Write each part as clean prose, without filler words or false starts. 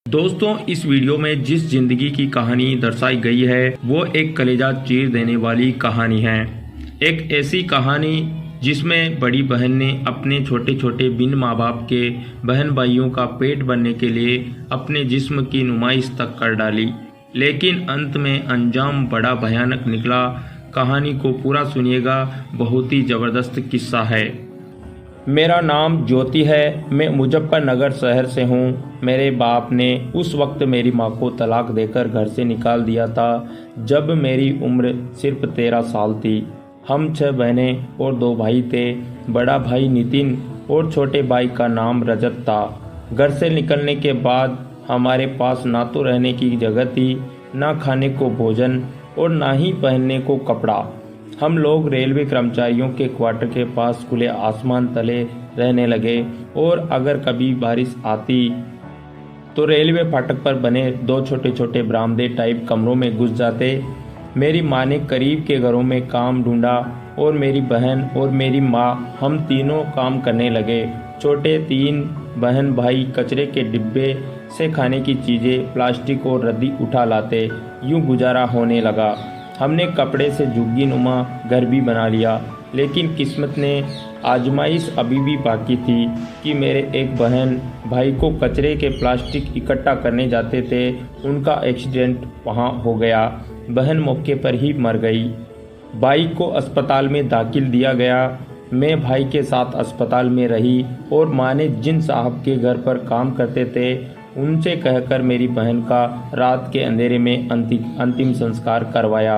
दोस्तों, इस वीडियो में जिस जिंदगी की कहानी दर्शाई गई है वो एक कलेजा चीर देने वाली कहानी है। एक ऐसी कहानी जिसमें बड़ी बहन ने अपने छोटे छोटे बिन माँ बाप के बहन भाइयों का पेट भरने के लिए अपने जिस्म की नुमाइश तक कर डाली, लेकिन अंत में अंजाम बड़ा भयानक निकला। कहानी को पूरा सुनिएगा, बहुत ही ज़बरदस्त किस्सा है। मेरा नाम ज्योति है, मैं मुजफ्फरनगर शहर से हूँ। मेरे बाप ने उस वक्त मेरी माँ को तलाक देकर घर से निकाल दिया था जब मेरी उम्र सिर्फ 13 साल थी। हम 6 बहनें और 2 भाई थे। बड़ा भाई नितिन और छोटे भाई का नाम रजत था। घर से निकलने के बाद हमारे पास ना तो रहने की जगह थी, ना खाने को भोजन और ना ही पहनने को कपड़ा। हम लोग रेलवे कर्मचारियों के क्वार्टर के पास खुले आसमान तले रहने लगे और अगर कभी बारिश आती तो रेलवे फाटक पर बने 2 छोटे छोटे बरामदे टाइप कमरों में घुस जाते। मेरी माँ ने करीब के घरों में काम ढूंढा और मेरी बहन और मेरी माँ हम तीनों काम करने लगे। छोटे 3 बहन भाई कचरे के डिब्बे से खाने की चीज़ें, प्लास्टिक और रद्दी उठा लाते। यूं गुजारा होने लगा। हमने कपड़े से झुग्गी नुमा घर भी बना लिया, लेकिन किस्मत ने आजमाइश अभी भी बाकी थी कि मेरे एक बहन भाई को कचरे के प्लास्टिक इकट्ठा करने जाते थे, उनका एक्सीडेंट वहां हो गया। बहन मौके पर ही मर गई। भाई को अस्पताल में दाखिल दिया गया। मैं भाई के साथ अस्पताल में रही और माँ ने जिन साहब के घर पर काम करते थे उनसे कहकर मेरी बहन का रात के अंधेरे में अंतिम संस्कार करवाया।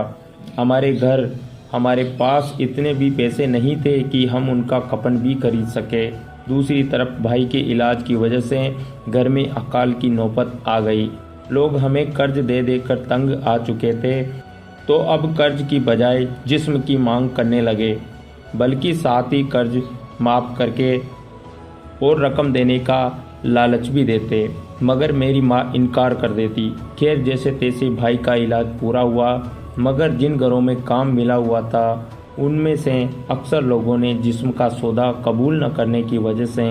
हमारे पास इतने भी पैसे नहीं थे कि हम उनका कफन भी खरीद सके। दूसरी तरफ भाई के इलाज की वजह से घर में अकाल की नौबत आ गई। लोग हमें कर्ज दे देकर तंग आ चुके थे, तो अब कर्ज की बजाय जिस्म की मांग करने लगे, बल्कि साथ ही कर्ज माफ़ करके और रकम देने का लालच भी देते, मगर मेरी माँ इनकार कर देती। खैर, जैसे तैसे भाई का इलाज पूरा हुआ, मगर जिन घरों में काम मिला हुआ था उनमें से अक्सर लोगों ने जिस्म का सौदा कबूल न करने की वजह से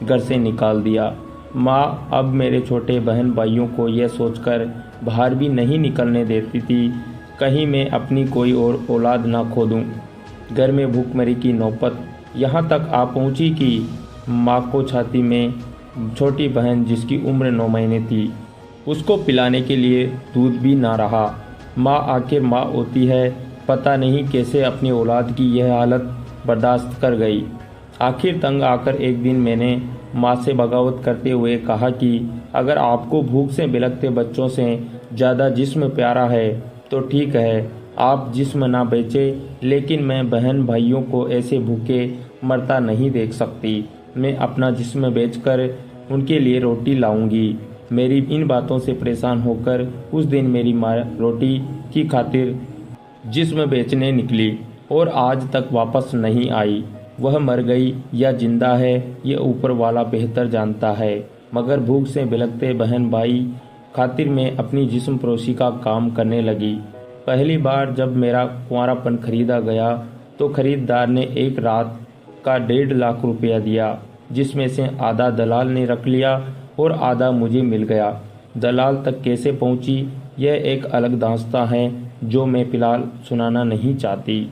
घर से निकाल दिया। माँ अब मेरे छोटे बहन भाइयों को यह सोचकर बाहर भी नहीं निकलने देती थी कहीं मैं अपनी कोई और औलाद ना खो दूँ। घर में भूखमरी की नौबत यहाँ तक आ पहुँची कि माँ को छाती में छोटी बहन जिसकी उम्र 9 महीने थी, उसको पिलाने के लिए दूध भी ना रहा। माँ आखिर माँ होती है, पता नहीं कैसे अपनी औलाद की यह हालत बर्दाश्त कर गई। आखिर तंग आकर एक दिन मैंने माँ से बगावत करते हुए कहा कि अगर आपको भूख से बिलखते बच्चों से ज़्यादा जिस्म प्यारा है तो ठीक है, आप जिस्म ना बेचे, लेकिन मैं बहन भाइयों को ऐसे भूखे मरता नहीं देख सकती। मैं अपना जिस्म बेचकर उनके लिए रोटी लाऊंगी। मेरी इन बातों से परेशान होकर उस दिन मेरी माँ रोटी की खातिर जिस्म बेचने निकली और आज तक वापस नहीं आई। वह मर गई या जिंदा है ये ऊपर वाला बेहतर जानता है, मगर भूख से बिलखते बहन भाई खातिर मैं अपनी जिस्म परोसी का काम करने लगी। पहली बार जब मेरा कुंवारापन खरीदा गया तो खरीदार ने एक रात का 1.5 लाख रुपया दिया, जिसमें से आधा दलाल ने रख लिया और आधा मुझे मिल गया। दलाल तक कैसे पहुंची यह एक अलग दास्तां है जो मैं फिलहाल सुनाना नहीं चाहती।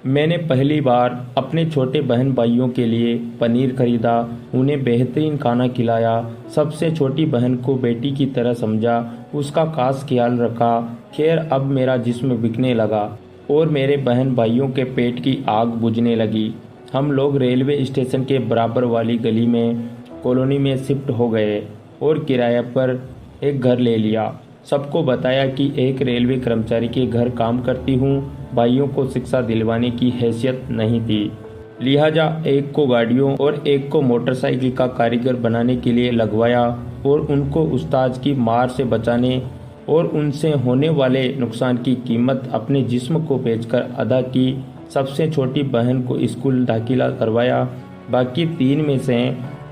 मैंने पहली बार अपने छोटे बहन भाइयों के लिए पनीर खरीदा, उन्हें बेहतरीन खाना खिलाया, सबसे छोटी बहन को बेटी की तरह समझा, उसका खास ख्याल रखा। खैर, अब मेरा जिस्म बिकने लगा और मेरे बहन भाइयों के पेट की आग बुझने लगी। हम लोग रेलवे स्टेशन के बराबर वाली गली में कॉलोनी में शिफ्ट हो गए और किराए पर एक घर ले लिया। सबको बताया कि एक रेलवे कर्मचारी के घर काम करती हूँ। भाइयों को शिक्षा दिलवाने की हैसियत नहीं थी, लिहाजा एक को गाड़ियों और एक को मोटरसाइकिल का कारीगर बनाने के लिए लगवाया और उनको उस्ताद की मार से बचाने और उनसे होने वाले नुकसान की कीमत अपने जिस्म को बेचकर अदा की। सबसे छोटी बहन को स्कूल दाखिला करवाया। बाकी 3 में से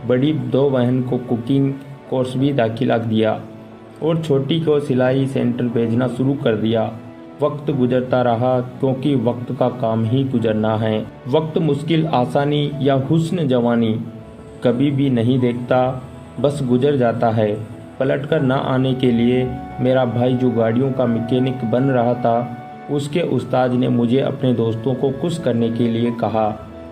बड़ी 2 बहन को कुकिंग कोर्स भी दाखिला दिया और छोटी को सिलाई सेंटर भेजना शुरू कर दिया। वक्त गुजरता रहा, क्योंकि वक्त का काम ही गुजरना है। वक्त मुश्किल आसानी या हुस्न जवानी कभी भी नहीं देखता, बस गुजर जाता है। पलटकर न आने के लिए मेरा भाई जो गाड़ियों का मैकेनिक बन रहा था, उसके उस्ताद ने मुझे अपने दोस्तों को खुश करने के लिए कहा,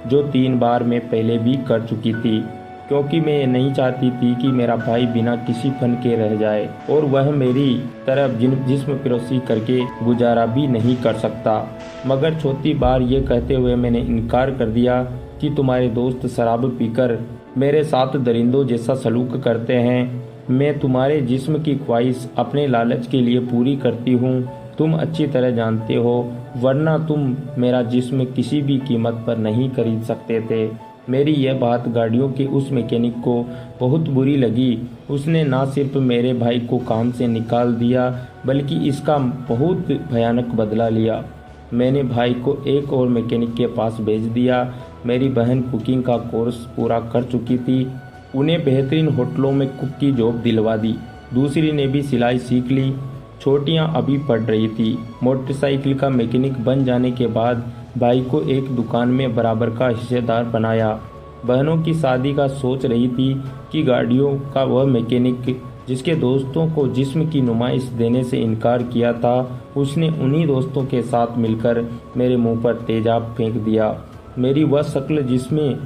जो 3 बार मैं पहले भी कर चुकी थी, क्योंकि मैं ये नहीं चाहती थी कि मेरा भाई बिना किसी फन के रह जाए और वह मेरी तरफ जिस्म परोसी करके गुजारा भी नहीं कर सकता। मगर चौथी बार ये कहते हुए मैंने इनकार कर दिया कि तुम्हारे दोस्त शराब पीकर मेरे साथ दरिंदों जैसा सलूक करते हैं। मैं तुम्हारे जिस्म की ख्वाहिश अपने लालच के लिए पूरी करती हूँ, तुम अच्छी तरह जानते हो, वरना तुम मेरा जिस्म किसी भी कीमत पर नहीं खरीद सकते थे। मेरी यह बात गाड़ियों के उस मैकेनिक को बहुत बुरी लगी। उसने न सिर्फ मेरे भाई को काम से निकाल दिया, बल्कि इसका बहुत भयानक बदला लिया। मैंने भाई को एक और मैकेनिक के पास भेज दिया। मेरी बहन कुकिंग का कोर्स पूरा कर चुकी थी, उन्हें बेहतरीन होटलों में कुक की जॉब दिलवा दी। दूसरी ने भी सिलाई सीख ली। छोटियाँ अभी पढ़ रही थी। मोटरसाइकिल का मैकेनिक बन जाने के बाद भाई को एक दुकान में बराबर का हिस्सेदार बनाया। बहनों की शादी का सोच रही थी कि गाड़ियों का वह मैकेनिक जिसके दोस्तों को जिस्म की नुमाइश देने से इनकार किया था, उसने उन्हीं दोस्तों के साथ मिलकर मेरे मुंह पर तेजाब फेंक दिया। मेरी वह शक्ल जिसमें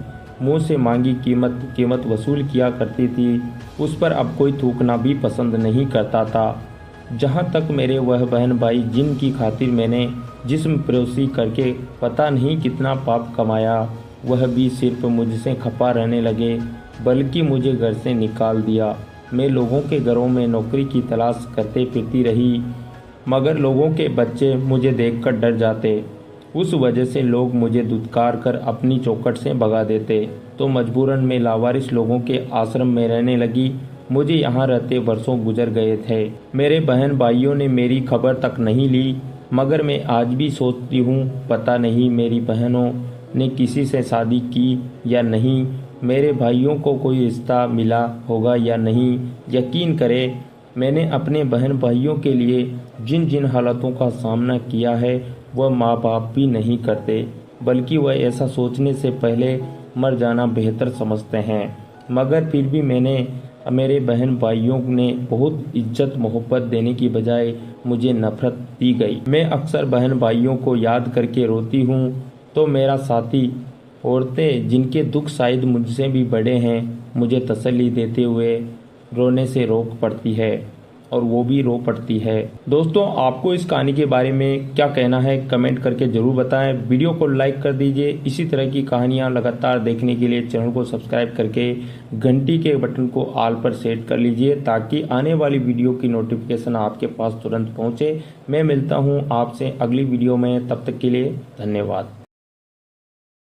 मुंह से मांगी कीमत वसूल किया करती थी, उस पर अब कोई थूकना भी पसंद नहीं करता था। जहाँ तक मेरे वह बहन भाई जिनकी खातिर मैंने जिस्म परोसी करके पता नहीं कितना पाप कमाया, वह भी सिर्फ मुझसे खपा रहने लगे, बल्कि मुझे घर से निकाल दिया। मैं लोगों के घरों में नौकरी की तलाश करते फिरती रही, मगर लोगों के बच्चे मुझे देखकर डर जाते। उस वजह से लोग मुझे धुतकार कर अपनी चौखट से भगा देते, तो मजबूरन मैं लावारिस लोगों के आश्रम में रहने लगी। मुझे यहाँ रहते वर्षों गुजर गए थे। मेरे बहन भाइयों ने मेरी खबर तक नहीं ली, मगर मैं आज भी सोचती हूँ, पता नहीं मेरी बहनों ने किसी से शादी की या नहीं, मेरे भाइयों को कोई रिश्ता मिला होगा या नहीं। यकीन करें, मैंने अपने बहन भाइयों के लिए जिन जिन हालातों का सामना किया है, वह माँ बाप भी नहीं करते, बल्कि वह ऐसा सोचने से पहले मर जाना बेहतर समझते हैं। मगर फिर भी मेरे बहन भाइयों ने बहुत इज्जत मोहब्बत देने की बजाय मुझे नफरत दी गई। मैं अक्सर बहन भाइयों को याद करके रोती हूँ, तो मेरा साथी औरतें जिनके दुख शायद मुझसे भी बड़े हैं, मुझे तसल्ली देते हुए रोने से रोक पड़ती है, और वो भी रो पड़ती है। दोस्तों, आपको इस कहानी के बारे में क्या कहना है, कमेंट करके ज़रूर बताएं। वीडियो को लाइक कर दीजिए। इसी तरह की कहानियाँ लगातार देखने के लिए चैनल को सब्सक्राइब करके घंटी के बटन को ऑल पर सेट कर लीजिए, ताकि आने वाली वीडियो की नोटिफिकेशन आपके पास तुरंत पहुँचे। मैं मिलता हूँ आपसे अगली वीडियो में, तब तक के लिए धन्यवाद।